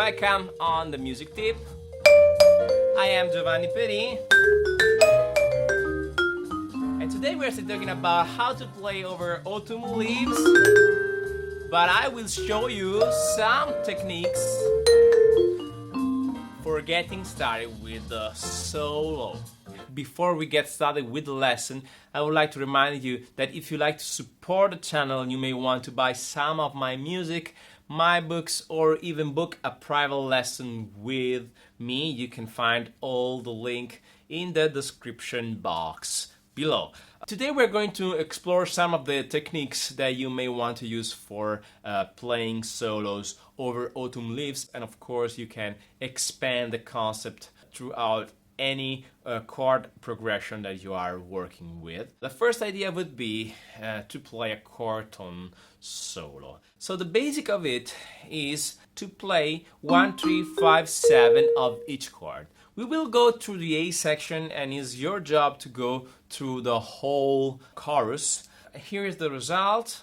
welcome on the music tip. I am Giovanni Perin, and today we're talking about how to play over autumn leaves, but I will show you some techniques for getting started with the solo. Before we get started with the lesson, I would like to remind you that if you like to support the channel, you may want to buy some of my music, my books, or even book a private lesson with me. You can find all the link in the description box below. Today we're going to explore some of the techniques that you may want to use for playing solos over autumn leaves, and of course you can expand the concept throughout any chord progression that you are working with. The first idea would be to play a chord tone solo. So the basic of it is to play 1, 3, 5, 7 of each chord. We will go through the A section, and it's your job to go through the whole chorus. Here is the result.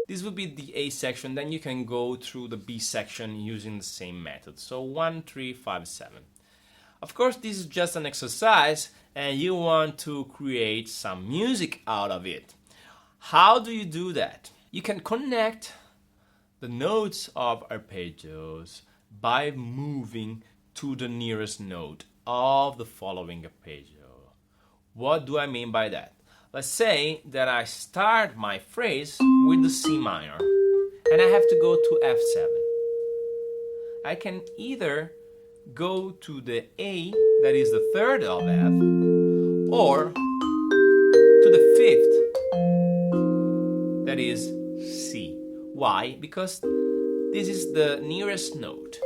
This would be the A section, then you can go through the B section using the same method. So 1, 3, 5, 7. Of course, this is just an exercise and you want to create some music out of it. How do you do that? You can connect the notes of arpeggios by moving to the nearest note of the following arpeggio. What do I mean by that? Let's say that I start my phrase with the C minor and I have to go to F7. I can either go to the A, that is the third of F, or to the fifth, that is C. Why? Because this is the nearest note.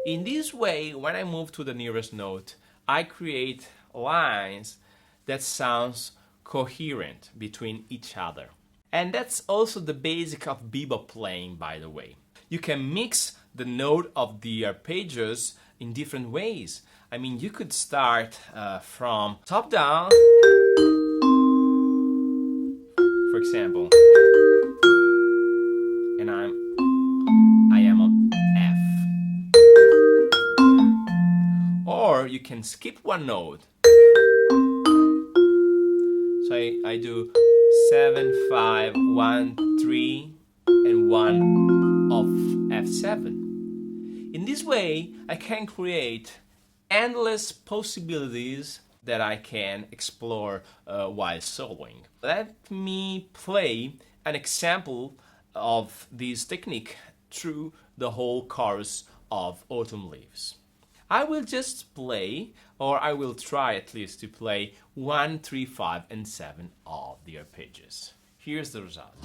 In this way, when I move to the nearest note, I create lines that sounds coherent between each other. And that's also the basic of bebop playing, by the way. You can mix the note of the arpeggios in different ways. I mean, you could start from top down, for example, and I am on F. Or you can skip one note. So I do 7, 5, 1, 3, and 1 of F7. In this way, I can create endless possibilities that I can explore while soloing. Let me play an example of this technique through the whole chorus of Autumn Leaves. I will just play, or I will try at least to play 1, 3, 5, and 7 of the arpeggios. Here's the result.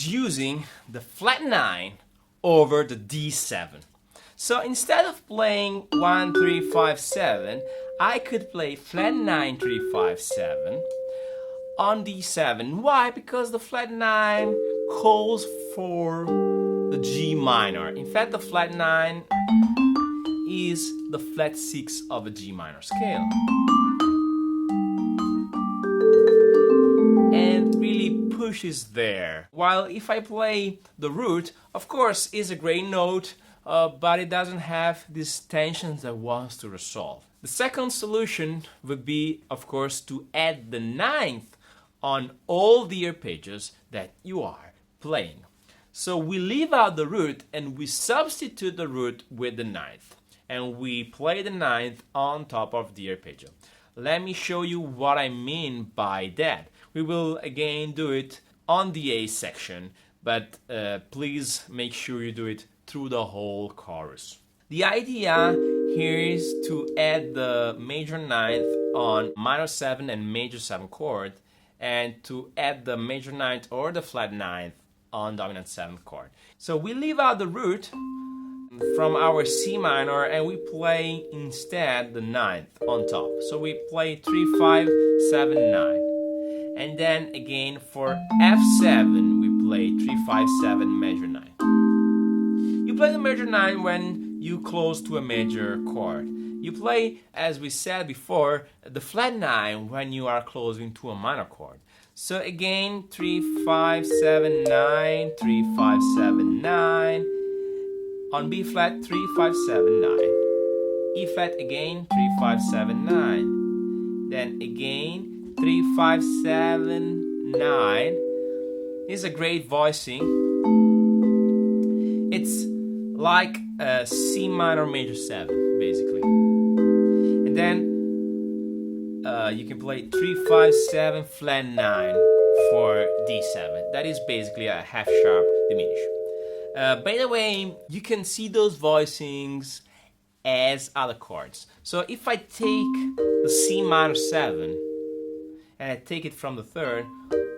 Using the flat 9 over the D7. So instead of playing 1, 3, 5, 7, I could play flat 9, 3, 5, 7 on D7. Why? Because the flat 9 calls for the G minor. In fact, the flat 9 is the flat 6 of a G minor scale. And really pushes there. While if I play the root, of course, is a great note, but it doesn't have these tensions that wants to resolve. The second solution would be, of course, to add the ninth on all the arpeggios that you are playing. So we leave out the root and we substitute the root with the ninth. And we play the ninth on top of the arpeggio. Let me show you what I mean by that. We will again do it on the A section, but please make sure you do it through the whole chorus. The idea here is to add the major ninth on minor 7 and major 7 chord, and to add the major ninth or the flat ninth on dominant 7 chord. So we leave out the root from our C minor and we play instead the ninth on top. So we play 3, 5, 7, 9. And then again for F7 we play 3, 5, 7 major 9. You play the major 9 when you close to a major chord. You play, as we said before, the flat 9 when you are closing to a minor chord. So again, 3, 5, 7, 9, 3, 5, 7, 9. On B flat, 3, 5, 7, 9. E flat again, 3, 5, 7, 9. Then again, 3, 5, 7, 9. Is a great voicing. It's like a C minor major 7, basically. And then you can play 3, 5, 7, flat 9 for D7. That is basically a half sharp diminished. By the way, you can see those voicings as other chords. So if I take the C minor 7 and I take it from the third,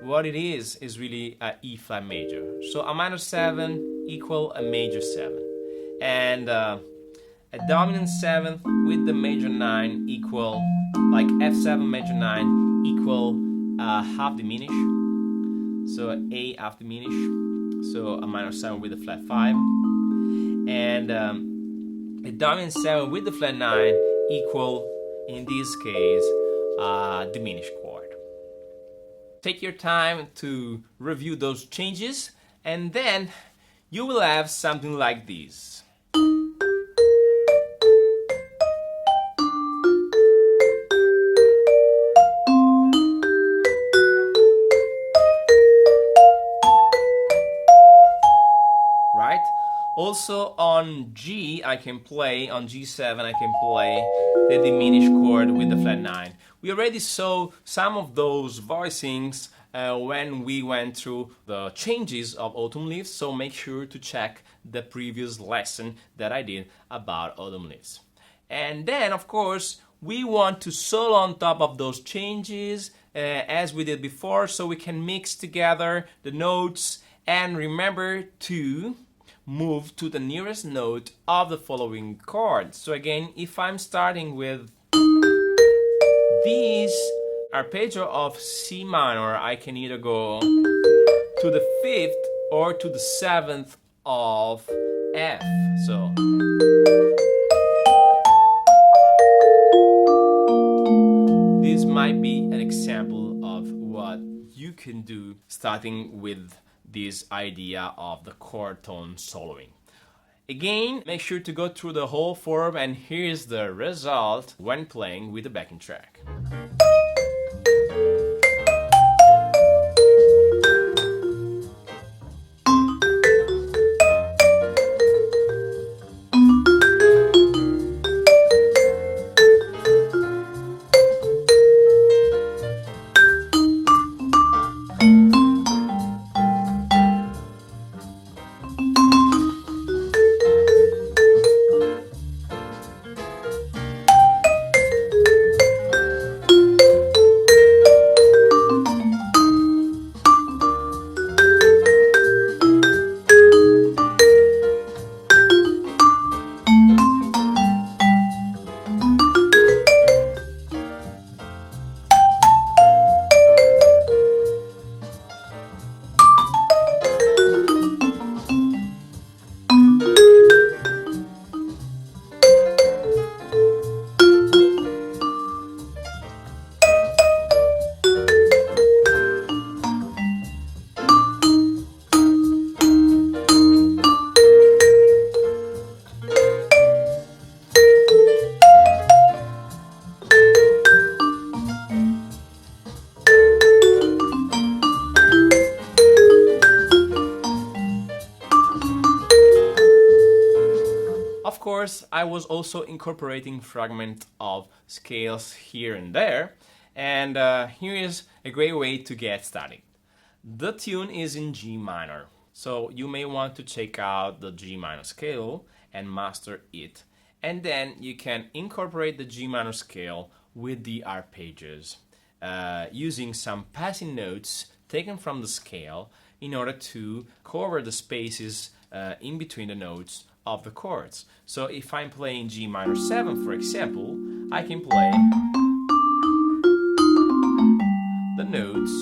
what it is really a E flat major. So a minor 7 equal a major 7. And a dominant 7th with the major 9 equal, like F7 major 9 equal half diminished. So A half diminished. So a minor 7 with a flat 5. And a dominant 7 with the flat 9 equal, in this case, a diminished chord. Take your time to review those changes, and then you will have something like this. Also on G, I can play, on G7, I can play the diminished chord with the flat 9. We already saw some of those voicings when we went through the changes of autumn leaves, so make sure to check the previous lesson that I did about autumn leaves. And then, of course, we want to solo on top of those changes as we did before, so we can mix together the notes and remember to move to the nearest note of the following chord. So again, if I'm starting with this arpeggio of C minor, I can either go to the 5th or to the 7th of F. So this might be an example of what you can do starting with this idea of the chord tone soloing. Again, make sure to go through the whole form, and here's the result when playing with the backing track. course, I was also incorporating fragments of scales here and there, and here is a great way to get started. The tune is in G minor, so you may want to check out the G minor scale and master it, and then you can incorporate the G minor scale with the arpeggios using some passing notes taken from the scale in order to cover the spaces in between the notes of the chords. So if I'm playing G minor 7, for example, I can play the notes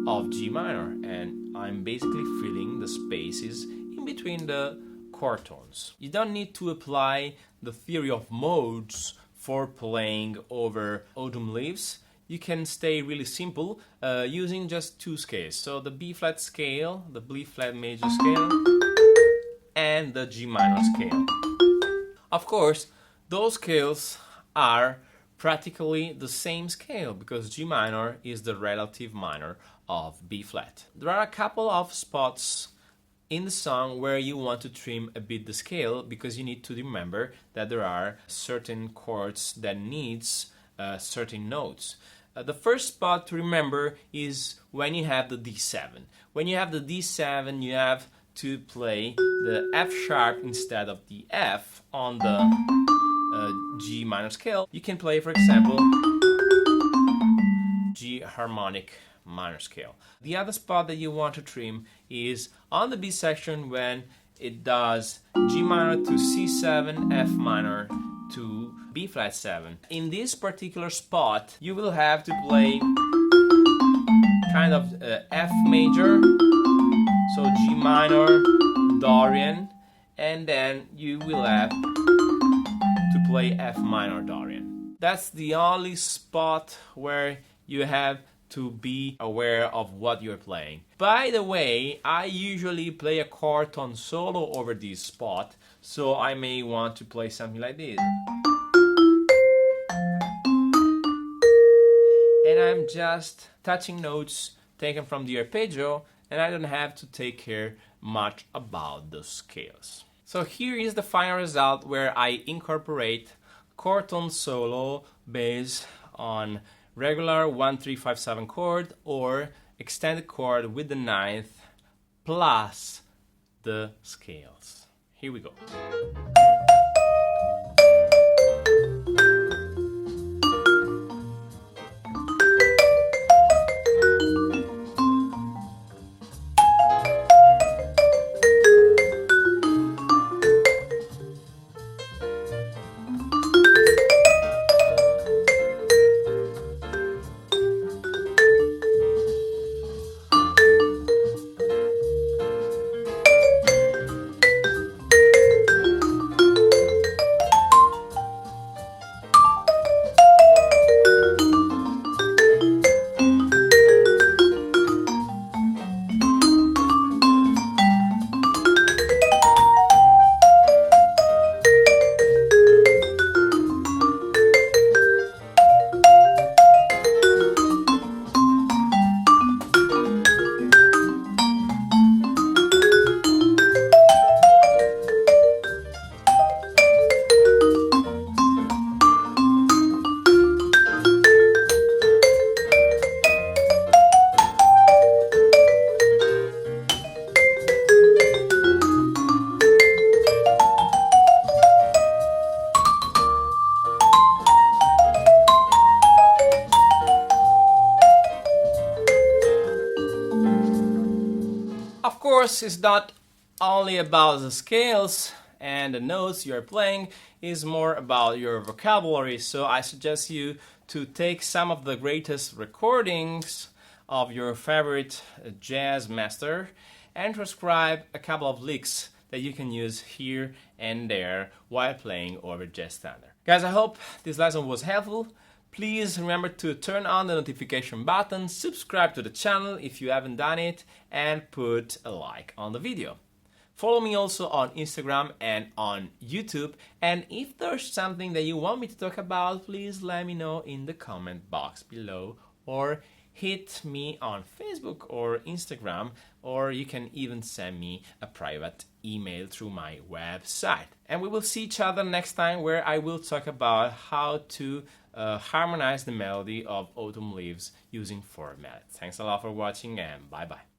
of G minor, and I'm basically filling the spaces in between the chord tones. You don't need to apply the theory of modes for playing over autumn leaves. You can stay really simple using just two scales. So the B flat scale, the B flat major scale, and the G minor scale. Of course, those scales are practically the same scale because G minor is the relative minor of B flat. There are a couple of spots in the song where you want to trim a bit the scale because you need to remember that there are certain chords that needs certain notes. The first spot to remember is when you have the D7. When you have the D7, you have to play the F sharp instead of the F on the G minor scale. You can play, for example, G harmonic minor scale. The other spot that you want to trim is on the B section when it does G minor to C7, F minor to B flat 7. In this particular spot, you will have to play kind of F major, so G minor, Dorian, and then you will have to play F minor Dorian. That's the only spot where you have to be aware of what you're playing. By the way, I usually play a chord tone solo over this spot, so I may want to play something like this. And I'm just touching notes taken from the arpeggio, and I don't have to take care much about the scales. So here is the final result where I incorporate chord tone solo based on regular 1-3-5-7 chord or extended chord with the ninth plus the scales. Here we go. Of course, it's not only about the scales and the notes you're playing, it's more about your vocabulary. So I suggest you to take some of the greatest recordings of your favorite jazz master and transcribe a couple of licks that you can use here and there while playing over jazz standard. Guys, I hope this lesson was helpful. Please remember to turn on the notification button, subscribe to the channel if you haven't done it, and put a like on the video. Follow me also on Instagram and on YouTube, and if there's something that you want me to talk about, please let me know in the comment box below or hit me on Facebook or Instagram, or you can even send me a private email through my website. And we will see each other next time, where I will talk about how to harmonize the melody of Autumn Leaves using 4 mallets. Thanks a lot for watching, and bye bye.